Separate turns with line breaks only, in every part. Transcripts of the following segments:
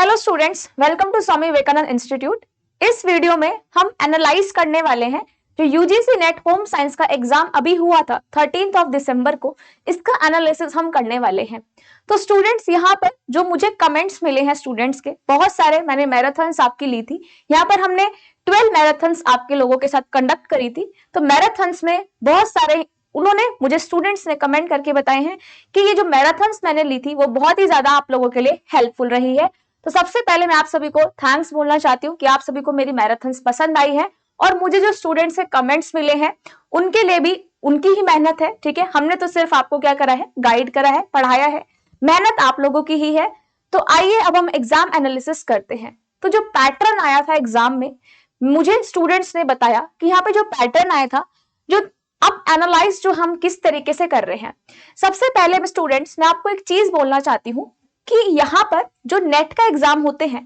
Hello students, welcome to Swami Vivekananda institute. इस video में हम एनालाइज करने वाले हैं जो यूजीसी नेट होम साइंस का एग्जाम अभी हुआ था 13 दिसंबर को, इसका एनालिसिस हम करने वाले हैं। तो स्टूडेंट्स, यहाँ पर जो मुझे कमेंट्स मिले हैं स्टूडेंट्स के बहुत सारे, मैंने मैराथन्स आपकी ली थी। यहाँ पर हमने 12 मैराथन्स आपके लोगों के साथ कंडक्ट करी थी। तो मैराथन्स में बहुत सारे उन्होंने मुझे स्टूडेंट्स ने कमेंट करके बताए हैं कि ये जो मैराथन्स मैंने ली थी वो बहुत ही ज्यादा आप लोगों के लिए हेल्पफुल रही है। तो सबसे पहले मैं आप सभी को थैंक्स बोलना चाहती हूँ कि आप सभी को मेरी मैराथन्स पसंद आई है, और मुझे जो स्टूडेंट्स से कमेंट्स मिले हैं उनके लिए भी उनकी ही मेहनत है। ठीक है, हमने तो सिर्फ आपको क्या करा है, गाइड करा है, पढ़ाया है, मेहनत आप लोगों की ही है। तो आइए अब हम एग्जाम एनालिसिस करते हैं। तो जो पैटर्न आया था एग्जाम में, मुझे स्टूडेंट्स ने बताया कि यहाँ पे जो पैटर्न आया था, जो अब एनालाइज जो हम किस तरीके से कर रहे हैं। सबसे पहले मैं स्टूडेंट्स, मैं आपको एक चीज बोलना चाहती हूँ कि यहाँ पर जो नेट का एग्जाम होते हैं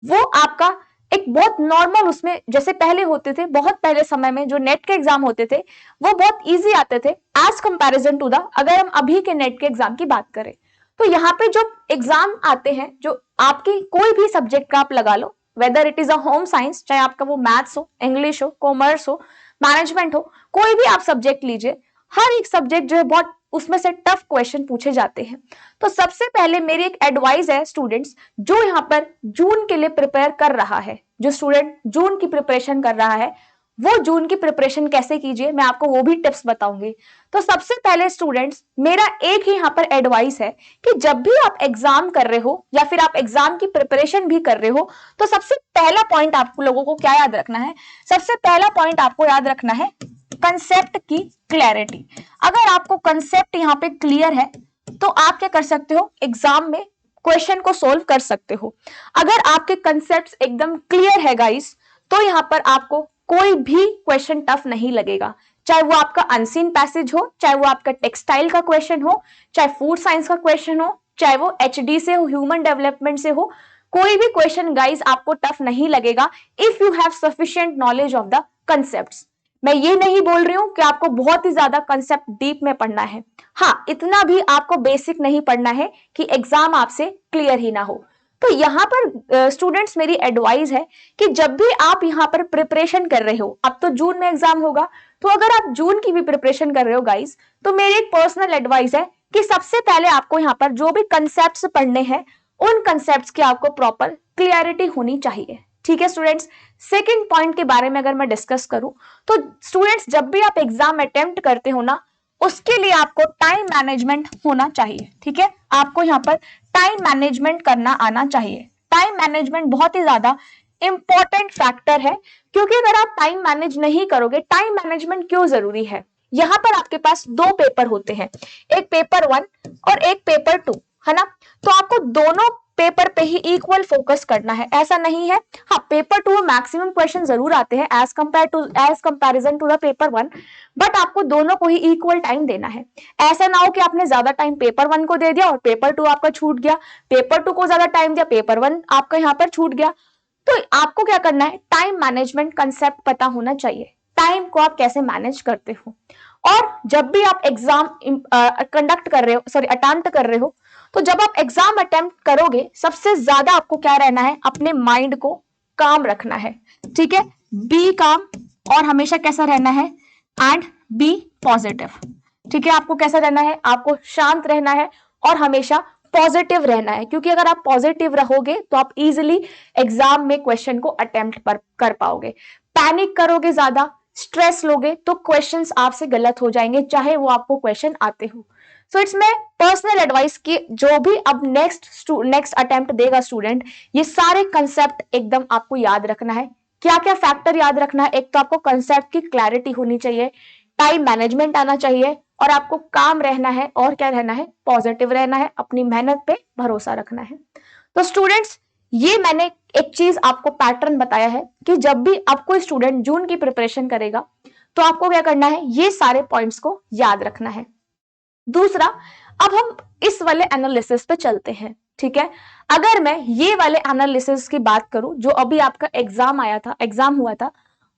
वो आपका एक बहुत नॉर्मल, उसमें जैसे पहले होते थे, बहुत पहले समय में जो नेट के एग्जाम होते थे वो बहुत इजी आते थे एज कंपैरिजन टू द, अगर हम अभी के नेट के एग्जाम की बात करें तो यहाँ पे जो एग्जाम आते हैं, जो आपकी कोई भी सब्जेक्ट का आप लगा लो, whether it is a home science, चाहे आपका वो मैथ्स हो, इंग्लिश हो, कॉमर्स हो, मैनेजमेंट हो, कोई भी आप सब्जेक्ट लीजिए, हर एक सब्जेक्ट जो है बहुत उसमें से टफ क्वेश्चन पूछे जाते हैं। तो सबसे पहले मेरी एक एडवाइस है स्टूडेंट्स, जो यहाँ पर जून के लिए प्रिपेयर कर रहा है, जो स्टूडेंट जून की प्रिपरेशन कर रहा है, वो जून की प्रिपरेशन कैसे कीजिए मैं आपको वो भी टिप्स बताऊंगी। तो सबसे पहले स्टूडेंट्स, मेरा एक ही यहाँ पर एडवाइस है कि जब भी आप एग्जाम कर रहे हो या फिर आप एग्जाम की प्रिपरेशन भी कर रहे हो, तो सबसे पहला पॉइंट आपको लोगों को क्या याद रखना है? सबसे पहला पॉइंट आपको याद रखना है कंसेप्ट की क्लैरिटी। अगर आपको कंसेप्ट यहाँ पे क्लियर है तो आप क्या कर सकते हो, एग्जाम में क्वेश्चन को सोल्व कर सकते हो। अगर आपके कंसेप्ट एकदम क्लियर है गाइस, तो यहाँ पर आपको कोई भी क्वेश्चन टफ नहीं लगेगा, चाहे वो आपका अनसीन पैसेज हो, चाहे वो आपका टेक्सटाइल का क्वेश्चन हो, चाहे फूड साइंस का क्वेश्चन हो, चाहे वो एचडी से हो, ह्यूमन डेवलपमेंट से हो, कोई भी क्वेश्चन गाइस आपको टफ नहीं लगेगा if you have sufficient knowledge of the concepts. मैं ये नहीं बोल रही हूं कि आपको बहुत ही ज्यादा कंसेप्ट डीप में पढ़ना है, हाँ, इतना भी आपको बेसिक नहीं पढ़ना है कि एग्जाम आपसे क्लियर ही ना हो। तो यहाँ पर स्टूडेंट्स मेरी एडवाइस है कि जब भी आप यहाँ पर प्रिपरेशन कर रहे हो, अब तो जून में एग्जाम होगा, तो अगर आप जून की भी प्रिपरेशन कर रहे हो गाइस, तो मेरी एक पर्सनल एडवाइस है कि सबसे पहले आपको यहाँ पर जो भी कंसेप्ट पढ़ने हैं, उन कंसेप्ट की आपको प्रॉपर क्लियरिटी होनी चाहिए। ठीक है स्टूडेंट्स, सेकंड पॉइंट के बारे में अगर मैं डिस्कस करूं, तो स्टूडेंट्स जब भी आप एग्जाम अटेम्प्ट करते हो ना, उसके लिए आपको टाइम मैनेजमेंट होना चाहिए। ठीक है, आपको यहाँ पर टाइम मैनेजमेंट करना आना चाहिए। टाइम मैनेजमेंट बहुत ही ज्यादा इंपॉर्टेंट फैक्टर है, क्योंकि अगर आप टाइम मैनेज नहीं करोगे, टाइम मैनेजमेंट क्यों जरूरी है, यहाँ पर आपके पास दो पेपर होते हैं, एक पेपर 1 और एक पेपर 2, है ना। तो आपको दोनों पेपर पे ही इक्वल फोकस करना है, ऐसा नहीं है। हाँ, पेपर 2 मैक्सिमम क्वेश्चन जरूर आते हैं as comparison to the paper 1, but आपको दोनों को ही इक्वल टाइम देना है। ऐसा ना हो कि आपने ज्यादा टाइम पेपर 1 को दे दिया और पेपर 2 आपका छूट गया, पेपर 2 को ज्यादा टाइम दिया, पेपर 1 आपका यहाँ पर छूट गया। तो आपको क्या करना है, टाइम मैनेजमेंट कंसेप्ट पता होना चाहिए, टाइम को आप कैसे मैनेज करते हो। और जब भी आप एग्जाम कंडक्ट कर रहे हो, सॉरी अटेम्प्ट कर रहे हो, तो जब आप एग्जाम अटेम्प्ट करोगे, सबसे ज्यादा आपको क्या रहना है, अपने माइंड को काम रखना है। ठीक है, बी काम, और हमेशा कैसा रहना है, एंड बी पॉजिटिव। ठीक है, आपको कैसा रहना है, आपको शांत रहना है और हमेशा पॉजिटिव रहना है, क्योंकि अगर आप पॉजिटिव रहोगे तो आप इजिली एग्जाम में क्वेश्चन को अटेम्प्ट कर पाओगे। पैनिक करोगे, ज्यादा स्ट्रेस लोगे, तो क्वेश्चंस आपसे गलत हो जाएंगे, चाहे वो आपको क्वेश्चन आते हो। So it's my personal advice कि जो भी अब नेक्स्ट अटेम्प्ट देगा स्टूडेंट, ये सारे कंसेप्ट एकदम आपको याद रखना है। क्या क्या फैक्टर याद रखना है, एक तो आपको कंसेप्ट की क्लैरिटी होनी चाहिए, टाइम मैनेजमेंट आना चाहिए, और आपको काम रहना है, और क्या रहना है, पॉजिटिव रहना है, अपनी मेहनत पे भरोसा रखना है। तो स्टूडेंट्स, ये मैंने एक चीज आपको पैटर्न बताया है कि जब भी आपको स्टूडेंट जून की प्रिपरेशन करेगा तो आपको क्या करना है, ये सारे पॉइंट्स को याद रखना है। दूसरा, अब हम इस वाले एनालिसिस पे चलते हैं। ठीक है, अगर मैं ये वाले एनालिसिस की बात करूं, जो अभी आपका एग्जाम हुआ था,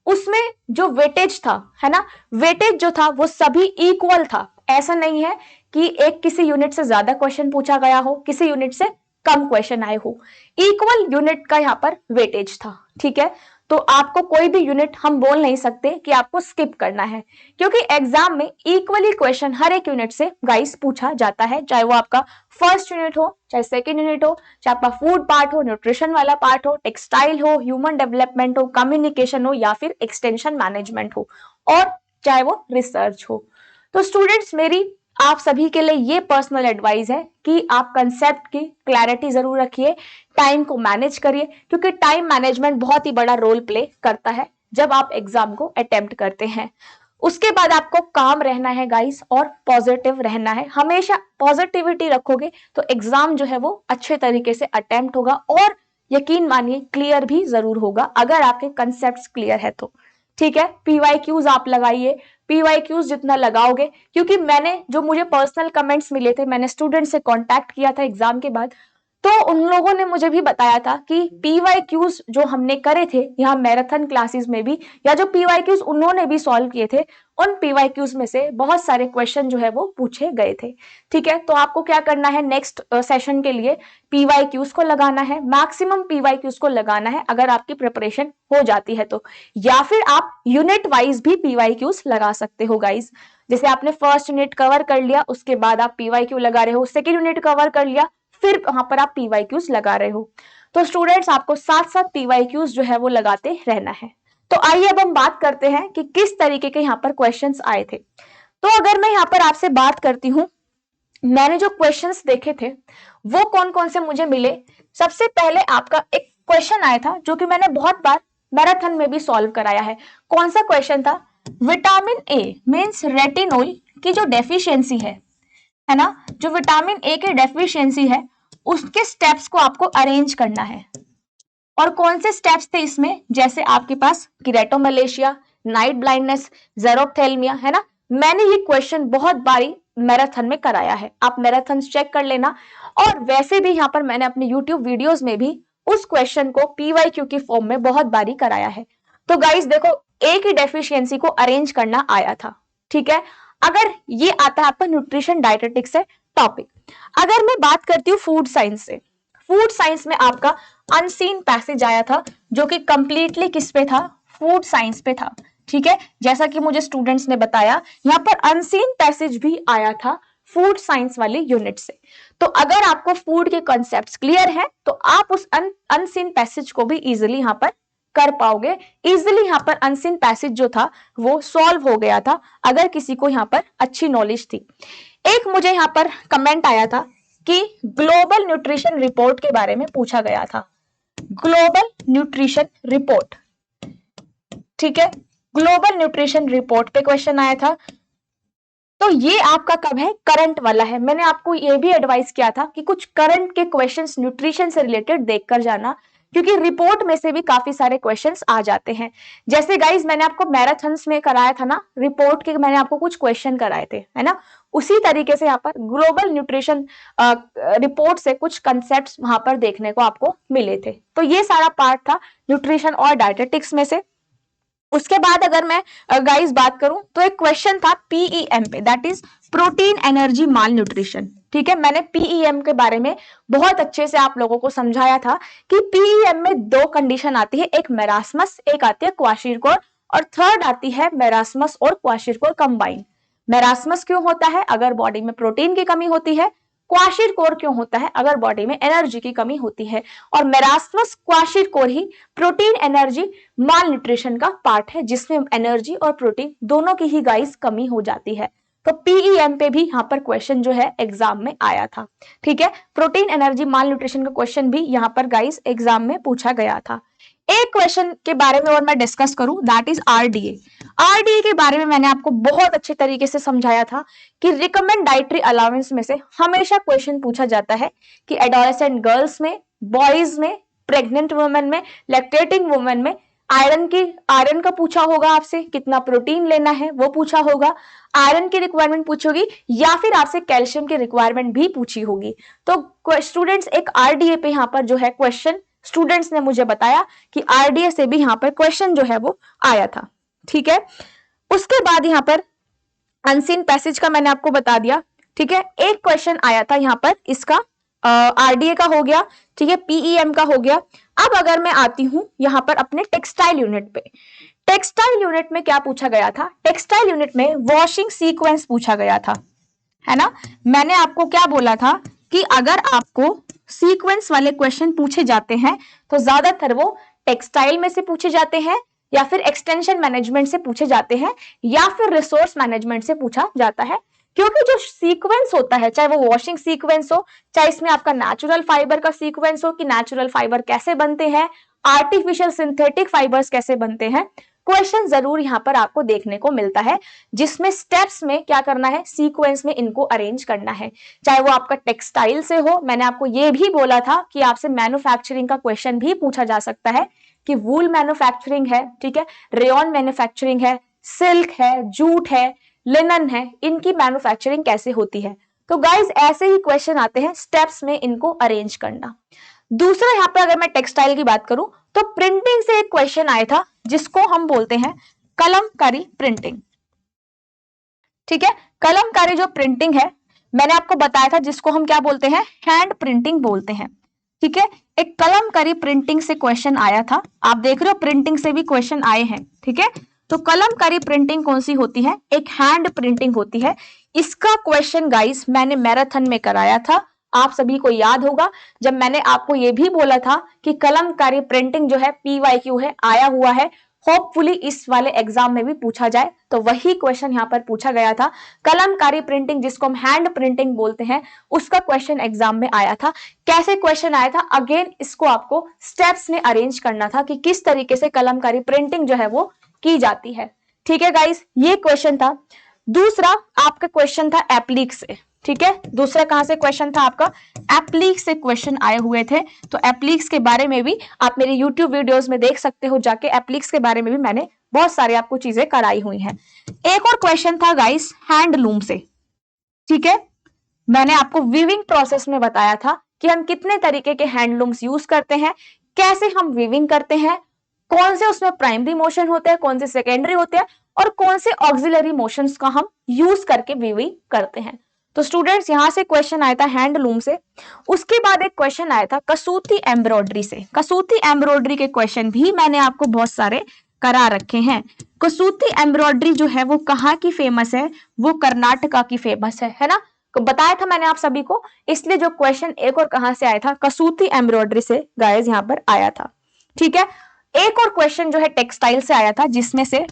उसमें जो वेटेज था, है ना, वेटेज जो था वो सभी इक्वल था। ऐसा नहीं है कि एक किसी यूनिट से ज्यादा क्वेश्चन पूछा गया हो, किसी यूनिट से कम क्वेश्चन आए हो। इक्वल यूनिट का यहाँ पर वेटेज था, ठीक है। तो आपको कोई भी यूनिट हम बोल नहीं सकते कि आपको स्किप करना है, क्योंकि एग्जाम में इक्वली क्वेश्चन हर एक यूनिट से गाइस पूछा जाता है, चाहे वो आपका फर्स्ट यूनिट हो, चाहे सेकेंड यूनिट हो, चाहे आपका फूड पार्ट हो, न्यूट्रिशन वाला पार्ट हो, टेक्सटाइल हो, ह्यूमन डेवलपमेंट हो, कम्युनिकेशन हो, या फिर एक्सटेंशन मैनेजमेंट हो, और चाहे वो रिसर्च हो। तो स्टूडेंट्स, मेरी आप सभी के लिए ये पर्सनल एडवाइस है कि आप कंसेप्ट की क्लैरिटी जरूर रखिए, टाइम को मैनेज करिए, क्योंकि टाइम मैनेजमेंट बहुत ही बड़ा रोल प्ले करता है जब आप एग्जाम को अटेम्प्ट करते हैं। उसके बाद आपको काम रहना है गाइस, और पॉजिटिव रहना है। हमेशा पॉजिटिविटी रखोगे तो एग्जाम जो है वो अच्छे तरीके से अटेम्प्ट होगा, और यकीन मानिए क्लियर भी जरूर होगा अगर आपके कंसेप्ट क्लियर है तो, ठीक है। पीवाईक्यूज आप लगाइए, पीवाईक्यूज जितना लगाओगे, क्योंकि मैंने जो मुझे पर्सनल कमेंट्स मिले थे, मैंने स्टूडेंट से कांटेक्ट किया था एग्जाम के बाद, तो उन लोगों ने मुझे भी बताया था कि पीवाईक्यूज जो हमने करे थे यहाँ मैराथन क्लासेस में भी, या जो पीवाईक्यूज उन्होंने भी सॉल्व किए थे, उन पीवाईक्यूज में से बहुत सारे क्वेश्चन जो है वो पूछे गए थे, ठीक है। तो आपको क्या करना है, नेक्स्ट सेशन के लिए पीवाईक्यूज को लगाना है, मैक्सिमम पीवाईक्यूज को लगाना है अगर आपकी प्रिपरेशन हो जाती है तो, या फिर आप यूनिट वाइज भी पीवाईक्यूज लगा सकते हो गाइज। जैसे आपने फर्स्ट यूनिट कवर कर लिया, उसके बाद आप पीवाईक्यू लगा रहे हो, सेकेंड यूनिट कवर कर लिया, फिर वहां पर आप पीवाईक्यूज लगा रहे हो। तो स्टूडेंट्स, आपको साथ साथ पीवाईक्यूज जो है वो लगाते रहना है। तो आइए अब हम बात करते हैं कि किस तरीके के यहाँ पर क्वेश्चंस आए थे। तो अगर मैं यहाँ पर आपसे बात करती हूँ, मैंने जो क्वेश्चंस देखे थे वो कौन कौन से मुझे मिले। सबसे पहले आपका एक क्वेश्चन आया था जो कि मैंने बहुत बार मैराथन में भी सॉल्व कराया है। कौन सा क्वेश्चन था, विटामिन ए मींस रेटिनोल की जो डेफिशिएंसी है ना, जो विटामिन ए की डेफिशिएंसी है उसके स्टेप्स को आपको अरेंज करना है। और कौन से स्टेप्स थे इसमें, जैसे आपके पास किरेटोमलेशिया, नाइट ब्लाइंडनेस, जेरोप्थेल्मिया, है ना। मैंने ये क्वेश्चन बहुत बारी मैराथन में कराया है, आप मैराथन चेक कर लेना। और वैसे भी यहाँ पर मैंने अपने यूट्यूब वीडियोस में भी उस क्वेश्चन को पीवाईक्यू की फॉर्म में बहुत बारी कराया है। तो गाइस देखो, ए की डेफिशिएंसी को अरेंज करना आया था, ठीक है। अगर ये आता है आपका न्यूट्रिशन डाइटेटिक्स से टॉपिक। अगर मैं बात करती हूँ फूड साइंस से, फूड साइंस में आपका अनसीन पैसेज आया था जो कि कंप्लीटली किस पे था, फूड साइंस पे था, ठीक है। जैसा कि मुझे स्टूडेंट्स ने बताया, यहाँ पर अनसीन पैसेज भी आया था फूड साइंस वाली यूनिट से। तो अगर आपको फूड के कॉन्सेप्ट्स क्लियर है तो आप उस अनसीन पैसेज को भी इजीली यहाँ पर कर पाओगे। इजीली यहाँ पर अनसीन पैसेज जो था वो सॉल्व हो गया था अगर किसी को यहाँ पर अच्छी नॉलेज थी। एक मुझे यहाँ पर कमेंट आया था कि ग्लोबल न्यूट्रिशन रिपोर्ट के बारे में पूछा गया था, ग्लोबल न्यूट्रिशन रिपोर्ट, ठीक है। ग्लोबल न्यूट्रिशन रिपोर्ट पे क्वेश्चन आया था। तो ये आपका कब है, करंट वाला है। मैंने आपको ये भी एडवाइस किया था कि कुछ करंट के क्वेश्चंस न्यूट्रिशन से रिलेटेड देखकर जाना, क्योंकि रिपोर्ट में से भी काफी सारे क्वेश्चंस आ जाते हैं। जैसे गाइज मैंने आपको मैराथन्स में कराया था ना, रिपोर्ट के मैंने आपको कुछ क्वेश्चन कराए थे, है ना। उसी तरीके से यहाँ पर ग्लोबल न्यूट्रिशन रिपोर्ट से कुछ कंसेप्ट वहां पर देखने को आपको मिले थे। तो ये सारा पार्ट था न्यूट्रिशन और डायटेटिक्स में से। उसके बाद अगर मैं गाइस बात करूं तो एक क्वेश्चन था पीईएम पे, that is protein energy mall nutrition, ठीक है। मैंने पीईएम के बारे में बहुत अच्छे से आप लोगों को समझाया था कि पीईएम में दो कंडीशन आती है, एक मेरास्मस, एक आती है क्वाशीरकोर, और थर्ड आती है मेरास्मस और क्वाशीरकोर कंबाइन। मेरास्मस क्यों होता है, अगर बॉडी में प्रोटीन की कमी होती है। क्वाशीरकोर क्यों होता है, अगर बॉडी में एनर्जी की कमी होती है। और मेरास्मस क्वाशीरकोर ही प्रोटीन एनर्जी माल न्यूट्रिशन का पार्ट है, जिसमें एनर्जी और प्रोटीन दोनों की ही गाइस कमी हो जाती है। तो पीईएम पे भी यहाँ पर क्वेश्चन जो है एग्जाम में आया था, ठीक है। प्रोटीन एनर्जी माल न्यूट्रिशन का क्वेश्चन भी यहाँ पर गाइस एग्जाम में पूछा गया था। एक क्वेश्चन के बारे में और मैं डिस्कस करूं, दैट इज आरडीए। आरडीए के बारे में मैंने आपको बहुत अच्छे तरीके से समझाया था कि रिकमेंड डाइटरी अलाउंस में से हमेशा क्वेश्चन पूछा जाता है कि एडोलेसेंट गर्ल्स में, बॉयज में, प्रेग्नेंट वुमेन में, लैक्टेटिंग वुमेन में आयरन का पूछा होगा आपसे, कितना प्रोटीन लेना है वो पूछा होगा, आयरन की रिक्वायरमेंट पूछी होगी, या फिर आपसे कैल्शियम की रिक्वायरमेंट भी पूछी होगी। तो स्टूडेंट्स, एक आरडीए पे यहाँ पर जो है क्वेश्चन स्टूडेंट्स ने मुझे बताया कि आरडीए से भी यहाँ पर क्वेश्चन जो है वो आया था, ठीक है। उसके बाद यहाँ पर अनसीन पैसेज का मैंने आपको बता दिया, ठीक है। एक क्वेश्चन आया था यहाँ पर इसका आरडीए का हो गया, ठीक है, पीईएम का हो गया। अब अगर मैं आती हूं यहां पर अपने टेक्सटाइल यूनिट पे, टेक्सटाइल यूनिट में क्या पूछा गया था? टेक्सटाइल यूनिट में वॉशिंग सीक्वेंस पूछा गया था, है ना। मैंने आपको क्या बोला था कि अगर आपको सीक्वेंस वाले क्वेश्चन पूछे जाते हैं तो ज्यादातर वो टेक्सटाइल में से पूछे जाते हैं, या फिर एक्सटेंशन मैनेजमेंट से पूछे जाते हैं, या फिर रिसोर्स मैनेजमेंट से पूछा जाता है। क्योंकि जो सीक्वेंस होता है, चाहे वो वॉशिंग सीक्वेंस हो, चाहे इसमें आपका नेचुरल फाइबर का सीक्वेंस हो कि नेचुरल फाइबर कैसे बनते हैं, आर्टिफिशियल सिंथेटिक फाइबर्स कैसे बनते हैं, क्वेश्चन जरूर यहां पर आपको देखने को मिलता है, जिसमें स्टेप्स में क्या करना है, सीक्वेंस में इनको अरेंज करना है। चाहे वो आपका टेक्सटाइल से हो, मैंने आपको ये भी बोला था कि आपसे मैन्युफैक्चरिंग का क्वेश्चन भी पूछा जा सकता है कि वूल मैन्युफैक्चरिंग है, ठीक है, रेयन मैन्युफैक्चरिंग है, सिल्क है, जूट है, लिनन है, इनकी मैन्युफैक्चरिंग कैसे होती है। तो गाइज ऐसे ही क्वेश्चन आते हैं, स्टेप्स में इनको अरेंज करना। दूसरा यहाँ पे अगर मैं टेक्सटाइल की बात करूं तो प्रिंटिंग से एक क्वेश्चन आया था जिसको हम बोलते हैं कलमकारी प्रिंटिंग, ठीक है। कलमकारी जो प्रिंटिंग है मैंने आपको बताया था, जिसको हम क्या बोलते हैं, हैंड प्रिंटिंग बोलते हैं, ठीक है। एक कलमकारी प्रिंटिंग से क्वेश्चन आया था, आप देख रहे हो प्रिंटिंग से भी क्वेश्चन आए हैं, ठीक है। तो कलमकारी प्रिंटिंग कौन सी होती है? एक हैंड प्रिंटिंग होती है। इसका क्वेश्चन गाइस मैंने मैराथन में कराया था, आप सभी को याद होगा, जब मैंने आपको यह भी बोला था कि कलमकारी प्रिंटिंग जो है पीवाईक्यू है, आया हुआ है, होपफुली इस वाले एग्जाम में भी पूछा जाए, तो वही क्वेश्चन यहां पर पूछा गया था। कलमकारी प्रिंटिंग जिसको हम हैंड प्रिंटिंग बोलते हैं, उसका क्वेश्चन एग्जाम में आया था। कैसे क्वेश्चन आया था? अगेन इसको आपको स्टेप्स में अरेंज करना था कि किस तरीके से कलमकारी प्रिंटिंग जो है वो की जाती है, ठीक है गाइस, ये क्वेश्चन था। दूसरा आपका क्वेश्चन था एप्लीक से, ठीक है। दूसरा कहां से क्वेश्चन था आपका? एप्लीक से क्वेश्चन आए हुए थे। तो एप्लीक्स के बारे में भी आप मेरे यूट्यूब वीडियोस में देख सकते हो जाके, एप्लीक्स के बारे में भी मैंने बहुत सारे आपको चीजें कराई हुई हैं। एक और क्वेश्चन था गाइस हैंडलूम से, ठीक है। मैंने आपको वीविंग प्रोसेस में बताया था कि हम कितने तरीके के हैंडलूम्स यूज करते हैं, कैसे हम वीविंग करते हैं, कौन से उसमें प्राइमरी मोशन होते हैं, कौन से सेकेंडरी होते हैं, और कौन से ऑक्सिलरी मोशंस का हम यूज करके वीविंग करते हैं। तो स्टूडेंट्स यहां से क्वेश्चन आया था हैंडलूम से। उसके बाद एक क्वेश्चन आया था कसूती एम्ब्रॉयडरी से। कसूती एम्ब्रॉयडरी के क्वेश्चन भी मैंने आपको बहुत सारे करा रखे हैं। कसूती एम्ब्रॉयडरी जो है वो कहाँ की फेमस है? वो कर्नाटका की फेमस है ना। तो बताया था मैंने आप सभी को, इसलिए जो क्वेश्चन एक और कहां से आया था, कसूती एम्ब्रॉयडरी से गाइस यहां पर आया था, ठीक है। एक और क्वेश्चन जो है टेक्सटाइल से आया था, जिसमें से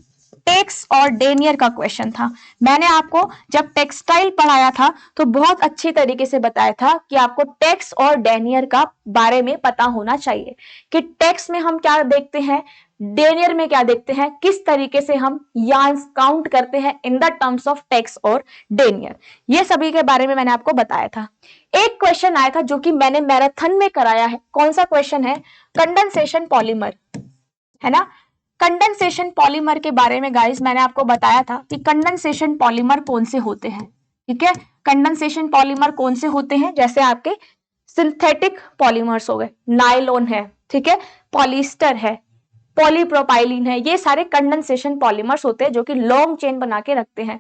टेक्स और डेनियर का क्वेश्चन था। मैंने आपको जब टेक्सटाइल पढ़ाया था तो बहुत अच्छी तरीके से बताया था कि आपको टेक्स और डेनियर का बारे में पता होना चाहिए कि टेक्स में हम क्या देखते हैं, डेनियर में क्या देखते हैं, किस तरीके से हम यार्न्स काउंट करते हैं in the terms of tex और डेनियर, ये सभी के बारे में मैंने आपको बताया था। एक क्वेश्चन आया था जो कि मैंने मैराथन में कराया है। कौन सा क्वेश्चन है? कंडेंसेशन पॉलीमर, है ना। कंडेंसेशन पॉलीमर के बारे में गाइस मैंने आपको बताया था कि कंडेंसेशन पॉलीमर कौन से होते हैं, ठीक है। कंडेंसेशन पॉलीमर कौन से होते हैं? जैसे आपके सिंथेटिक पॉलीमर्स हो गए, नायलॉन है, ठीक है, पॉलिएस्टर है, पॉलीप्रोपाइलीन है, ये सारे कंडेंसेशन पॉलीमर्स होते हैं जो कि लॉन्ग चेन बना के रखते हैं,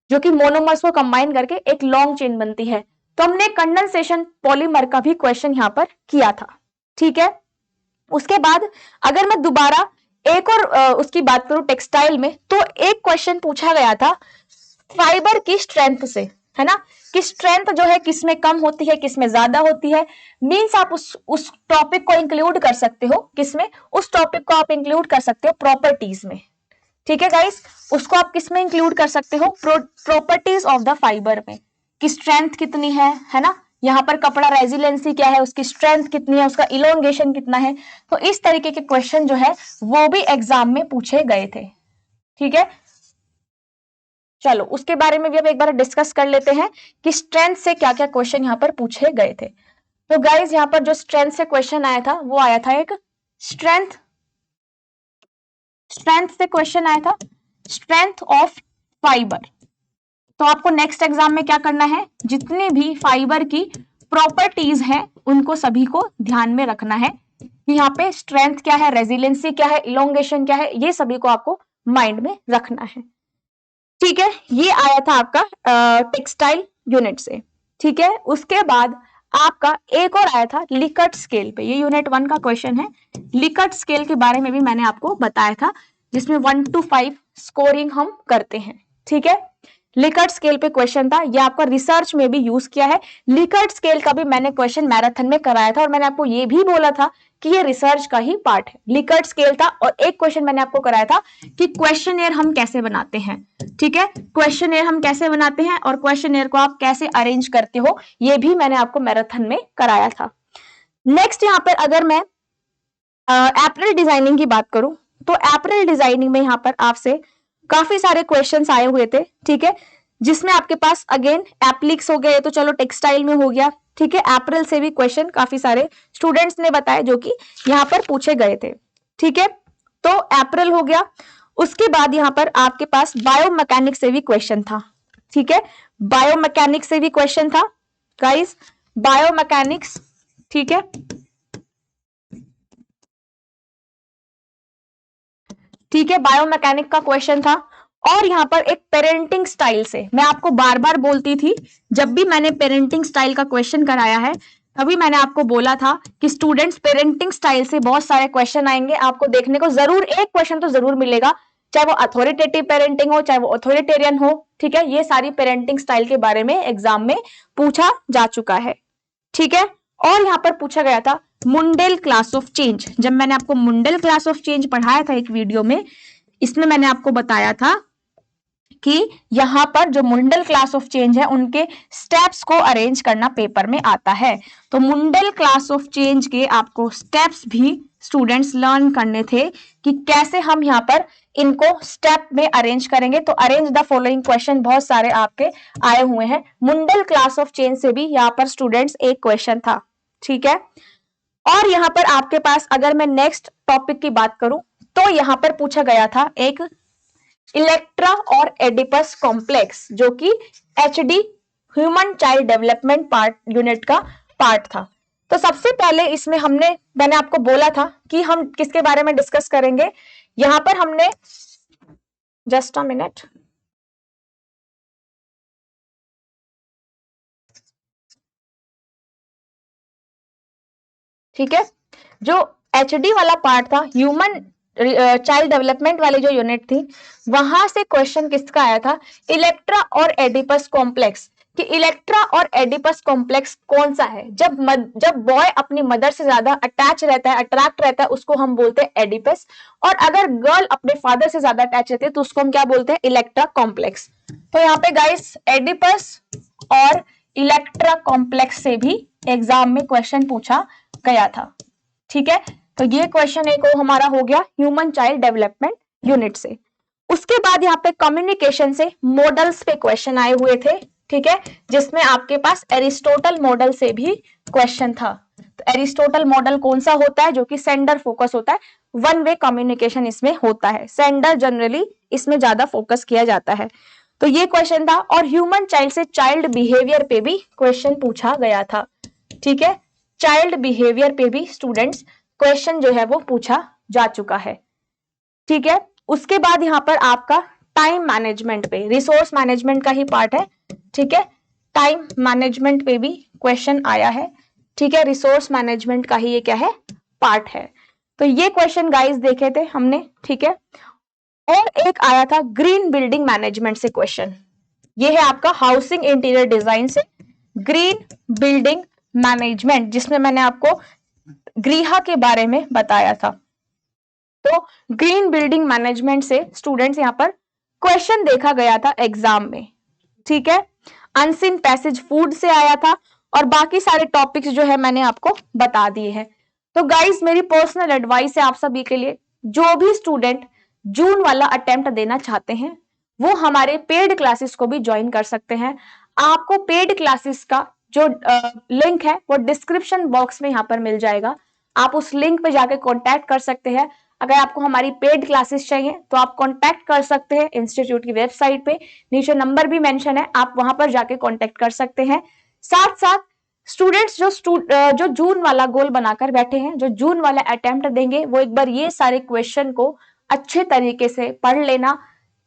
जो कि मोनोमर्स को कंबाइन करके एक लॉन्ग चेन बनती है। तो हमने कंडेंसेशन पॉलीमर का भी क्वेश्चन यहां पर किया था, ठीक है। उसके बाद अगर मैं दोबारा एक और उसकी बात करूं टेक्सटाइल में, तो एक क्वेश्चन पूछा गया था फाइबर की स्ट्रेंथ से, है ना, कि स्ट्रेंथ जो है किसमें कम होती है, किसमें ज्यादा होती है। मींस आप उस टॉपिक को इंक्लूड कर सकते हो, किसमें? उस टॉपिक को आप इंक्लूड कर सकते हो प्रॉपर्टीज में, ठीक है गाइस। उसको आप किसमें इंक्लूड कर सकते हो? प्रॉपर्टीज ऑफ द फाइबर में, कि स्ट्रेंथ कितनी है ना, यहाँ पर कपड़ा रेजिलेंसी क्या है, उसकी स्ट्रेंथ कितनी है, उसका इलोंगेशन कितना है। तो इस तरीके के क्वेश्चन जो है वो भी एग्जाम में पूछे गए थे, ठीक है। चलो उसके बारे में भी अब एक बार डिस्कस कर लेते हैं कि स्ट्रेंथ से क्या क्या क्वेश्चन यहाँ पर पूछे गए थे। तो गाइज यहाँ पर जो स्ट्रेंथ से क्वेश्चन आया था वो आया था एक स्ट्रेंथ से क्वेश्चन आया था स्ट्रेंथ ऑफ फाइबर। तो आपको नेक्स्ट एग्जाम में क्या करना है, जितनी भी फाइबर की प्रॉपर्टीज हैं उनको सभी को ध्यान में रखना है कि यहाँ पे स्ट्रेंथ क्या है, रेजिलेंसी क्या है, इलोंगेशन क्या है, ये सभी को आपको माइंड में रखना है, ठीक है। ये आया था आपका टेक्सटाइल यूनिट से, ठीक है। उसके बाद आपका एक और आया था लिकर्ट स्केल पे, ये यूनिट 1 का क्वेश्चन है। लिकर्ट स्केल के बारे में भी मैंने आपको बताया था, जिसमें 1 to 5 स्कोरिंग हम करते हैं, ठीक है। लिकर्ट स्केल पे क्वेश्चन था, ये आपका रिसर्च में भी यूज किया है। लिकर्ट स्केल का भी मैंने क्वेश्चन मैराथन में कराया था और मैंने आपको ये भी बोला था कि ये रिसर्च का ही पार्ट है। लिकर्ट स्केल था और एक क्वेश्चन मैंने आपको कराया था कि क्वेश्चनेयर हम कैसे बनाते हैं, ठीक है। क्वेश्चनेयर हम कैसे बनाते हैं और क्वेश्चनेयर को आप कैसे अरेंज करते हो, ये भी मैंने आपको मैराथन में कराया था। नेक्स्ट यहाँ पर अगर मैं अप्रैल डिजाइनिंग की बात करूं, तो अप्रैल डिजाइनिंग में यहाँ पर आपसे काफी सारे क्वेश्चंस आए हुए थे, ठीक है, जिसमें आपके पास अगेन एप्लिक्स हो गए, तो चलो टेक्सटाइल में हो गया, ठीक है। अप्रैल से भी क्वेश्चन काफी सारे स्टूडेंट्स ने बताए जो कि यहाँ पर पूछे गए थे, ठीक है। तो अप्रैल हो गया। उसके बाद यहाँ पर आपके पास बायोमैकेनिक्स से भी क्वेश्चन था, ठीक है। बायोमैकेनिक्स से भी क्वेश्चन था गाइस, बायोमैकेनिक्स, ठीक है। ठीक है, बायोमैकेनिक का क्वेश्चन था। और यहाँ पर एक पेरेंटिंग स्टाइल से, मैं आपको बार बार बोलती थी जब भी मैंने पेरेंटिंग स्टाइल का क्वेश्चन कराया है, तभी मैंने आपको बोला था कि स्टूडेंट्स पेरेंटिंग स्टाइल से बहुत सारे क्वेश्चन आएंगे, आपको देखने को जरूर एक क्वेश्चन तो जरूर मिलेगा, चाहे वो अथॉरिटेटिव पेरेंटिंग हो, चाहे वो अथॉरिटेरियन हो, ठीक है। ये सारी पेरेंटिंग स्टाइल के बारे में एग्जाम में पूछा जा चुका है, ठीक है। और यहाँ पर पूछा गया था मुंडेल क्लास ऑफ चेंज। जब मैंने आपको मुंडेल क्लास ऑफ चेंज पढ़ाया था एक वीडियो में, इसमें मैंने आपको बताया था कि यहां पर जो मुंडेल क्लास ऑफ चेंज है उनके स्टेप्स को अरेंज करना पेपर में आता है। तो मुंडेल क्लास ऑफ चेंज के आपको स्टेप्स भी स्टूडेंट्स लर्न करने थे कि कैसे हम यहाँ पर इनको स्टेप में अरेंज करेंगे। तो अरेंज द फॉलोइंग क्वेश्चन बहुत सारे आपके आए हुए हैं। मुंडेल क्लास ऑफ चेंज से भी यहाँ पर स्टूडेंट्स एक क्वेश्चन था, ठीक है। और यहाँ पर आपके पास अगर मैं नेक्स्ट टॉपिक की बात करूं, तो यहाँ पर पूछा गया था एक इलेक्ट्रा और एडिपस कॉम्प्लेक्स, जो कि HD human child development part unit का पार्ट था। तो सबसे पहले इसमें मैंने आपको बोला था कि हम किसके बारे में डिस्कस करेंगे। यहां पर हमने जस्ट अ मिनट, ठीक है। जो एचडी वाला पार्ट था, ह्यूमन चाइल्ड डेवलपमेंट वाली जो यूनिट थी, वहां से क्वेश्चन किसका आया था, इलेक्ट्रा और एडिपस कॉम्प्लेक्स, कि इलेक्ट्रा और एडिपस कॉम्प्लेक्स कौन सा है। जब बॉय अपनी मदर से ज्यादा अटैच रहता है, अट्रैक्ट रहता है, उसको हम बोलते हैं एडिपस, और अगर गर्ल अपने फादर से ज्यादा अटैच रहती है तो उसको हम क्या बोलते हैं, इलेक्ट्रा कॉम्प्लेक्स। तो यहाँ पे गाइस एडिपस और इलेक्ट्रा कॉम्प्लेक्स से भी एग्जाम में क्वेश्चन पूछा गया था, ठीक है। तो ये क्वेश्चन एक हमारा हो गया ह्यूमन चाइल्ड डेवलपमेंट यूनिट से। उसके बाद यहाँ पे कम्युनिकेशन से मॉडल्स पे क्वेश्चन आए हुए थे, ठीक है, जिसमें आपके पास एरिस्टोटल मॉडल से भी क्वेश्चन था। तो एरिस्टोटल मॉडल कौन सा होता है, जो कि सेंडर फोकस होता है, वन वे कम्युनिकेशन इसमें होता है, सेंडर जनरली इसमें ज्यादा फोकस किया जाता है। तो ये क्वेश्चन था। और ह्यूमन चाइल्ड से चाइल्ड बिहेवियर पे भी क्वेश्चन पूछा गया था, ठीक है। चाइल्ड बिहेवियर पे भी स्टूडेंट्स क्वेश्चन जो है वो पूछा जा चुका है, ठीक है। उसके बाद यहाँ पर आपका टाइम मैनेजमेंट पे, रिसोर्स मैनेजमेंट का ही पार्ट है, ठीक है। टाइम मैनेजमेंट पे भी क्वेश्चन आया है, ठीक है। रिसोर्स मैनेजमेंट का ही ये क्या है, पार्ट है। तो ये क्वेश्चन गाइस देखे थे हमने, ठीक है। और एक आया था ग्रीन बिल्डिंग मैनेजमेंट से क्वेश्चन, ये है आपका हाउसिंग इंटीरियर डिजाइन से ग्रीन बिल्डिंग मैनेजमेंट, जिसमें मैंने आपको गृह के बारे में बताया था। तो ग्रीन बिल्डिंग मैनेजमेंट से स्टूडेंट्स यहाँ पर क्वेश्चन देखा गया था एग्जाम में, ठीक है। अनसीन पैसेज फूड से आया था और बाकी सारे टॉपिक्स जो है मैंने आपको बता दिए हैं। तो गाइस मेरी पर्सनल एडवाइस है आप सभी के लिए, जो भी स्टूडेंट जून वाला अटेम्प्ट देना चाहते हैं वो हमारे पेड क्लासेस को भी ज्वाइन कर सकते हैं। आपको पेड क्लासेस का जो लिंक है वो डिस्क्रिप्शन बॉक्स में यहाँ पर मिल जाएगा, आप उस लिंक पे जाके कांटेक्ट कर सकते हैं। अगर आपको हमारी पेड क्लासेस चाहिए तो आप कांटेक्ट कर सकते हैं इंस्टीट्यूट की वेबसाइट पे, नीचे नंबर भी मेंशन है, आप वहां पर जाके कांटेक्ट कर सकते हैं। साथ साथ स्टूडेंट्स जो जून वाला गोल बनाकर बैठे हैं, जो जून वाला अटेम्प्ट देंगे, वो एक बार ये सारे क्वेश्चन को अच्छे तरीके से पढ़ लेना,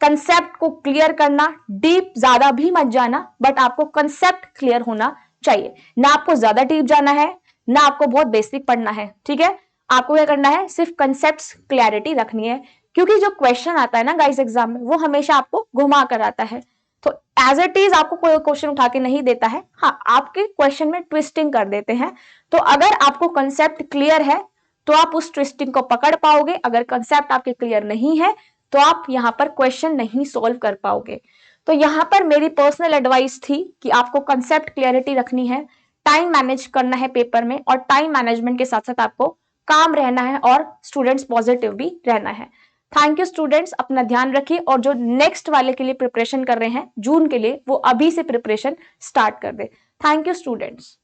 कंसेप्ट को क्लियर करना, डीप ज्यादा भी मत जाना, बट आपको कंसेप्ट क्लियर होना चाहिए। ना आपको ज्यादा डीप जाना है, ना आपको बहुत बेसिक पढ़ना है, ठीक है। आपको क्या करना है, सिर्फ कंसेप्ट्स क्लैरिटी रखनी है, क्योंकि जो क्वेश्चन आता है ना गाइस एग्जाम में, वो हमेशा आपको घुमा कर आता है। तो एज इट इज आपको कोई क्वेश्चन उठा के नहीं देता है, हाँ आपके क्वेश्चन में ट्विस्टिंग कर देते हैं। तो अगर आपको कंसेप्ट क्लियर है तो आप उस ट्विस्टिंग को पकड़ पाओगे, अगर कंसेप्ट आपके क्लियर नहीं है तो आप यहाँ पर क्वेश्चन नहीं सोल्व कर पाओगे। तो यहाँ पर मेरी पर्सनल एडवाइस थी कि आपको कंसेप्ट क्लियरिटी रखनी है, टाइम मैनेज करना है पेपर में, और टाइम मैनेजमेंट के साथ साथ आपको काम रहना है और स्टूडेंट्स पॉजिटिव भी रहना है। थैंक यू स्टूडेंट्स, अपना ध्यान रखिए, और जो नेक्स्ट वाले के लिए प्रिपरेशन कर रहे हैं जून के लिए, वो अभी से प्रिपरेशन स्टार्ट कर दे। Thank you students.